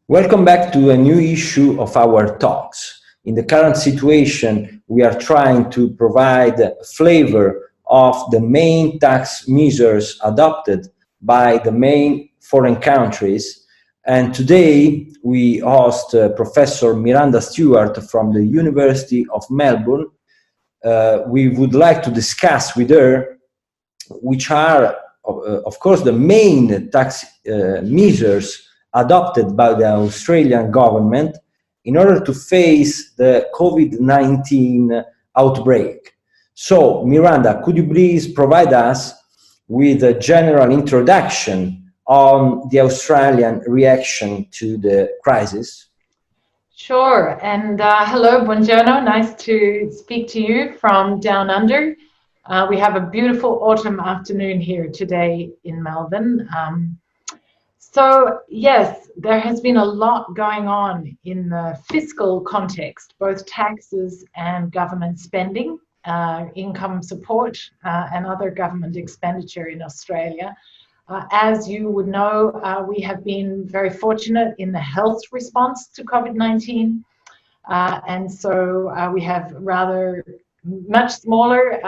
Welcome back to a new issue of our talks. In the current situation, we are trying to provide a flavor of the main tax measures adopted by the main foreign countries. And today we host Professor Miranda Stewart from the University of Melbourne. We would like to discuss with her which are, of course, the main tax measures adopted by the Australian government in order to face the COVID-19 outbreak. So, Miranda, could you please provide us with a general introduction on the Australian reaction to the crisis? Sure, and hello, buongiorno, nice to speak to you from down under. We have a beautiful autumn afternoon here today in Melbourne. So yes, there has been a lot going on in the fiscal context, both taxes and government spending, income support and other government expenditure in Australia. As you would know, we have been very fortunate in the health response to COVID-19. And so we have rather much smaller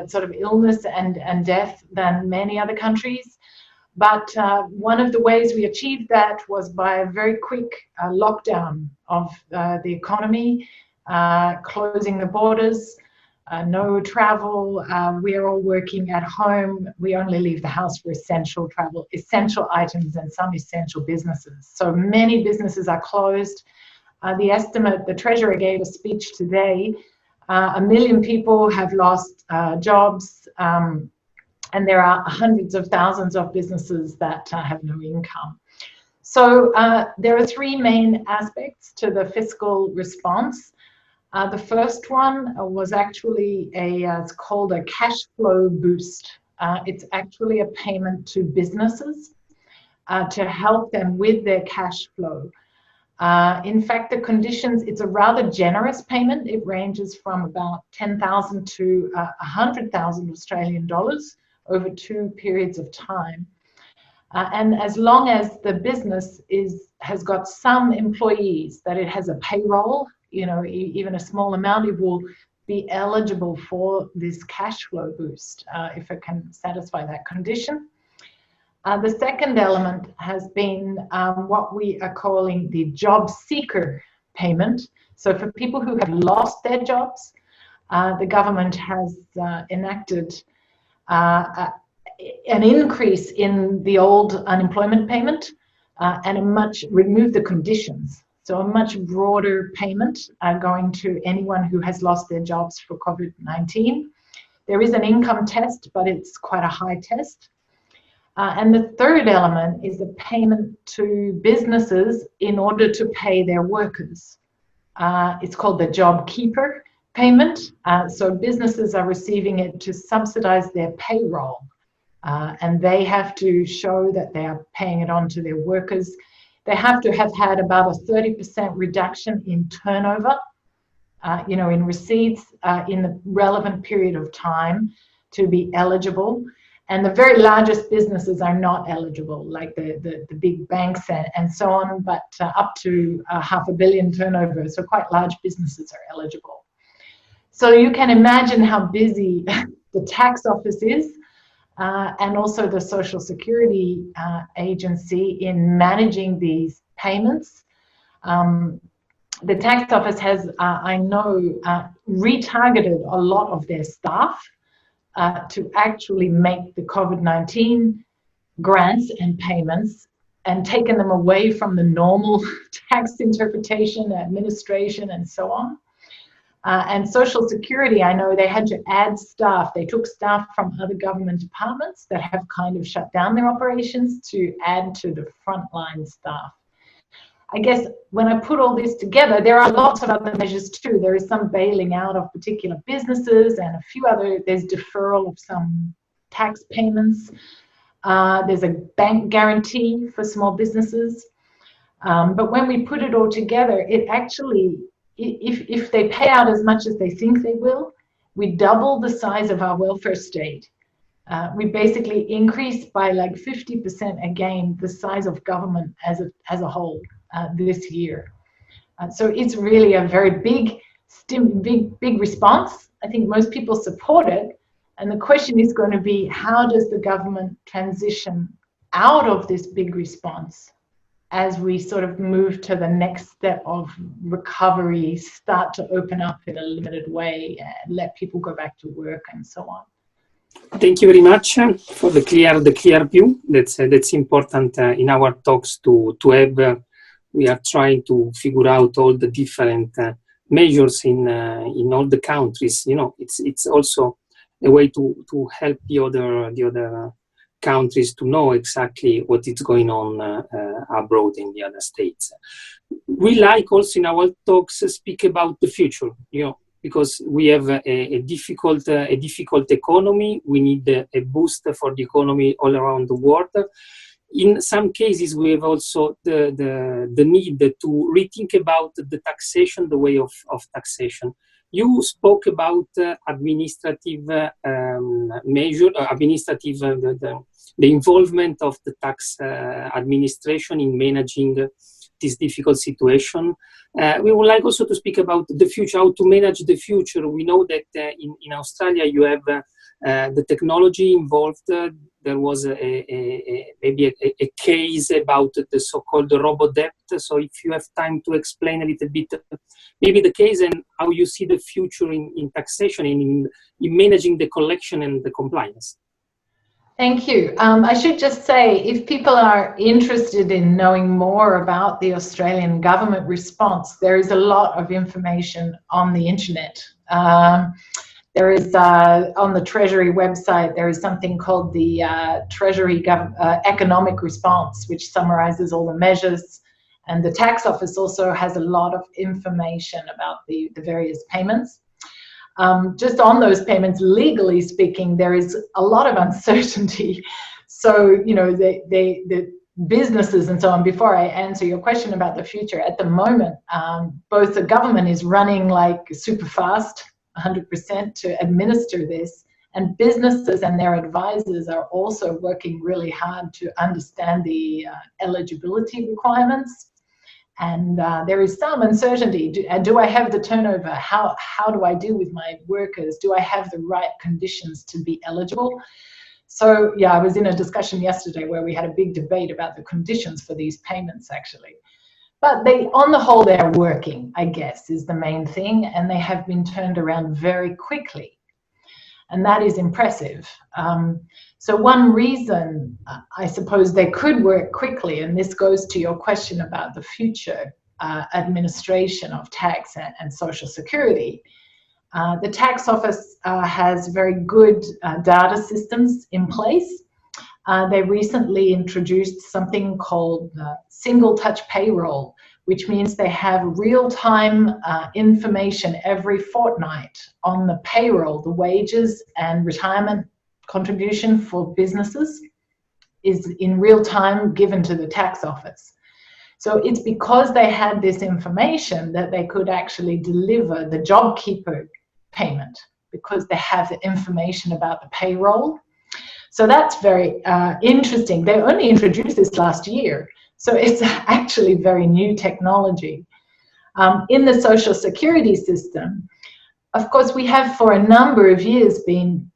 sort of illness and death than many other countries. But one of the ways we achieved that was by a very quick lockdown of the economy, closing the borders, no travel. We are all working at home. We only leave the house for essential travel, essential items, and some essential businesses. So many businesses are closed. The estimate, the Treasurer gave a speech today, 1 million people have lost jobs. And there are hundreds of thousands of businesses that have no income. So there are three main aspects to the fiscal response. The first one was actually it's called a cash flow boost. It's actually a payment to businesses to help them with their cash flow. In fact, the conditions, it's a rather generous payment. It ranges from about 10,000 to 100,000 Australian dollars over 2 periods of time. And as long as the business has got some employees, that it has a payroll, even a small amount, it will be eligible for this cash flow boost if it can satisfy that condition. The second element has been what we are calling the job seeker payment. So for people who have lost their jobs, the government has enacted an increase in the old unemployment payment and remove the conditions. So a much broader payment going to anyone who has lost their jobs for COVID-19. There is an income test, but it's quite a high test. And the third element is a payment to businesses in order to pay their workers. It's called the job keeper payment. So businesses are receiving it to subsidize their payroll. And they have to show that they are paying it on to their workers. They have to have had about a 30% reduction in turnover, in receipts in the relevant period of time to be eligible. And the very largest businesses are not eligible, like the big banks and so on, but up to $500 million turnover. So quite large businesses are eligible. So you can imagine how busy the tax office is and also the Social Security Agency in managing these payments. The tax office has, I know, retargeted a lot of their staff to actually make the COVID-19 grants and payments and taken them away from the normal tax interpretation, administration, and so on. And Social Security, I know they had to add staff. They took staff from other government departments that have kind of shut down their operations to add to the frontline staff. I guess when I put all this together, there are lots of other measures too. There is some bailing out of particular businesses and a few other, there's deferral of some tax payments. There's a bank guarantee for small businesses. But when we put it all together, it actually, if they pay out as much as they think they will, we double the size of our welfare state. We basically increase by like 50% again the size of government as a whole. this year. So it's really a very big response. I think most people support it. And the question is going to be, how does the government transition out of this big response as we sort of move to the next step of recovery, start to open up in a limited way, and let people go back to work and so on? Thank you very much for the clear view. That's important in our talks to have. We are trying to figure out all the different measures in all the countries. You know, it's also a way to help the other countries to know exactly what is going on abroad in the other states. We like also in our talks speak about the future. You know, because we have a difficult economy. We need a boost for the economy all around the world. In some cases, we have also the need to rethink about the taxation, the way of taxation. You spoke about administrative measure, the involvement of the tax administration in managing this difficult situation. We would like also to speak about the future, how to manage the future. We know that in Australia you have the technology involved. There was maybe a case about the so-called robo-debt. So if you have time to explain a little bit, maybe the case and how you see the future in taxation and in managing the collection and the compliance. Thank you. I should just say, if people are interested in knowing more about the Australian government response, there is a lot of information on the internet. There is, on the Treasury website, there is something called the Treasury Economic Response, which summarizes all the measures. And the tax office also has a lot of information about the various payments. Just on those payments, legally speaking, there is a lot of uncertainty. So, you know, the businesses and so on, before I answer your question about the future, at the moment, both the government is running like super fast, 100% to administer this, and businesses and their advisors are also working really hard to understand the eligibility requirements. And there is some uncertainty. Do I have the turnover? How do I deal with my workers? Do I have the right conditions to be eligible? So yeah, I was in a discussion yesterday where we had a big debate about the conditions for these payments actually. But they, on the whole, they're working, I guess, is the main thing. And they have been turned around very quickly. And that is impressive. So one reason, I suppose, they could work quickly, and this goes to your question about the future administration of tax and Social Security. The tax office has very good data systems in place. They recently introduced something called single touch payroll, which means they have real-time information every fortnight on the payroll, the wages and retirement contribution for businesses is in real time given to the tax office. So it's because they had this information that they could actually deliver the JobKeeper payment, because they have the information about the payroll. So that's very interesting. They only introduced this last year. So it's actually very new technology. In the Social Security system, of course, we have for a number of years been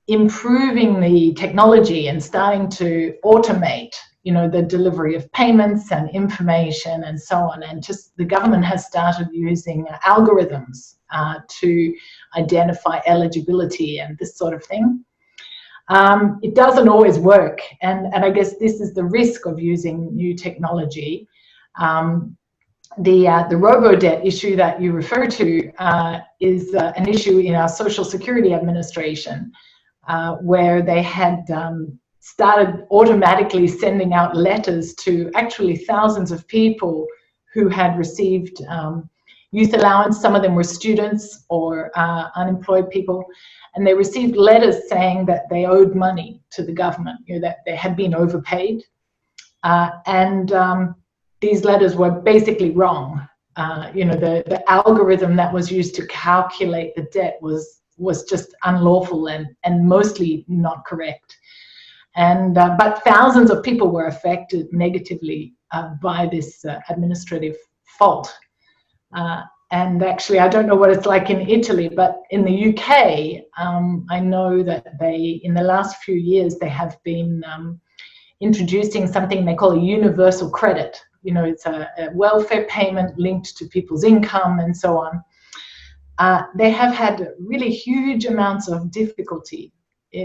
improving the technology and starting to automate, you know, the delivery of payments and information and so on. And just the government has started using algorithms to identify eligibility and this sort of thing. It doesn't always work, and I guess this is the risk of using new technology. The robo-debt issue that you refer to is an issue in our Social Security Administration, where they had started automatically sending out letters to actually thousands of people who had received youth allowance. Some of them were students or unemployed people. And they received letters saying that they owed money to the government, you know, that they had been overpaid. These letters were basically wrong. You know, the algorithm that was used to calculate the debt was just unlawful and mostly not correct. But thousands of people were affected negatively by this administrative fault. And actually, I don't know what it's like in Italy, but in the UK, I know that in the last few years, they have been introducing something they call a universal credit. You know, it's a welfare payment linked to people's income and so on. They have had really huge amounts of difficulty,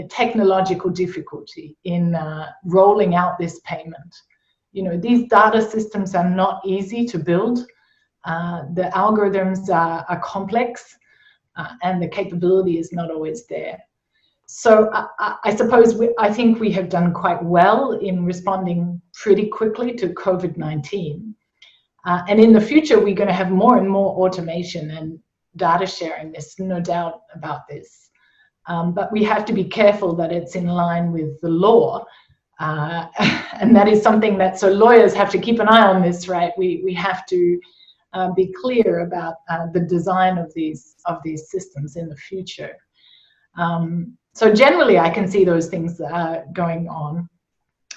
technological difficulty in rolling out this payment. You know, these data systems are not easy to build. The algorithms are complex and the capability is not always there. So I suppose I think we have done quite well in responding pretty quickly to COVID-19. And in the future, we're going to have more and more automation and data sharing. There's no doubt about this. But we have to be careful that it's in line with the law. And that is something that, so lawyers have to keep an eye on this, right? We have to be clear about the design of these systems in the future. So generally, I can see those things going on.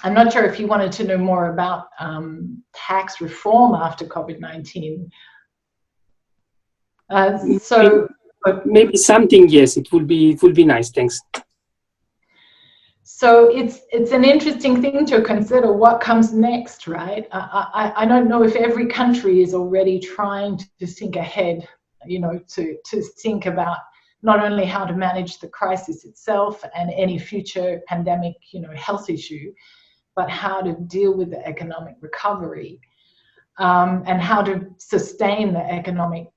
I'm not sure if you wanted to know more about tax reform after COVID-19. Maybe something, yes, it would be nice. Thanks. So it's an interesting thing to consider what comes next, right? I don't know if every country is already trying to think ahead, you know, to think about not only how to manage the crisis itself and any future pandemic, you know, health issue, but how to deal with the economic recovery and how to sustain the economic,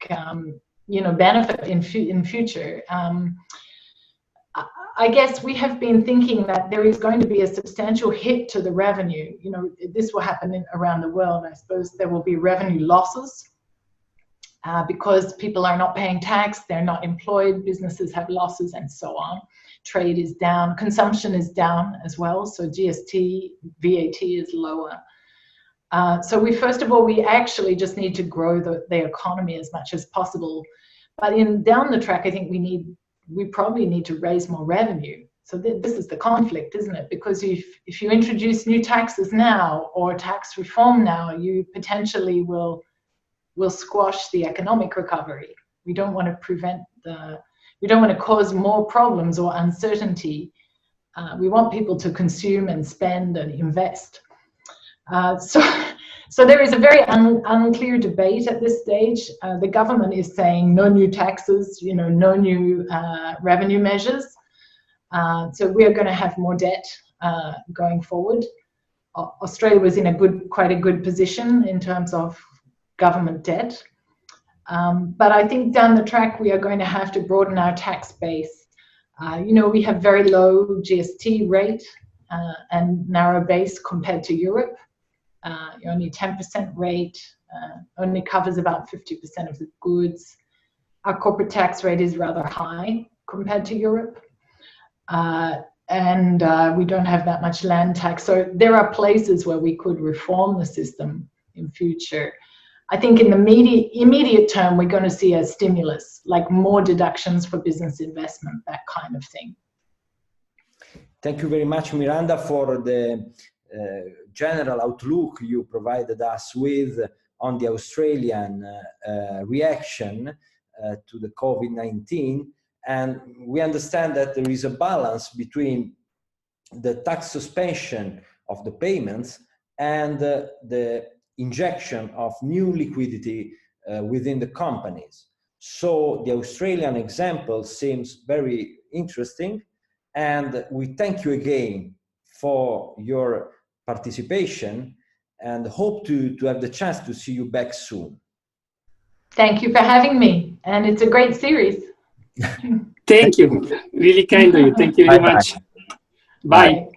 you know, benefit in future. I guess we have been thinking that there is going to be a substantial hit to the revenue. You know, this will happen around the world. I suppose there will be revenue losses because people are not paying tax, they're not employed, businesses have losses and so on. Trade is down, consumption is down as well. So GST, VAT is lower. So first of all, we actually just need to grow the economy as much as possible. But down the track, I think we probably need to raise more revenue. So this is the conflict, isn't it? Because if you introduce new taxes now or tax reform now, you potentially will squash the economic recovery. We don't want to we don't want to cause more problems or uncertainty. We want people to consume and spend and invest. So there is a very unclear debate at this stage. The government is saying no new taxes, you know, no new revenue measures. So we are going to have more debt going forward. Australia was in quite a good position in terms of government debt. But I think down the track, we are going to have to broaden our tax base. You know, we have very low GST rate and narrow base compared to Europe. Only 10% rate, only covers about 50% of the goods. Our corporate tax rate is rather high compared to Europe. And we don't have that much land tax. So there are places where we could reform the system in future. I think in the immediate term, we're going to see a stimulus, like more deductions for business investment, that kind of thing. Thank you very much, Miranda, for the general outlook you provided us with on the Australian reaction to the COVID-19. And we understand that there is a balance between the tax suspension of the payments and the injection of new liquidity within the companies. So the Australian example seems very interesting, and we thank you again for your participation and hope to have the chance to see you back soon. Thank you for having me, and it's a great series. Thank you. Really kind of you. Thank you very much. Bye.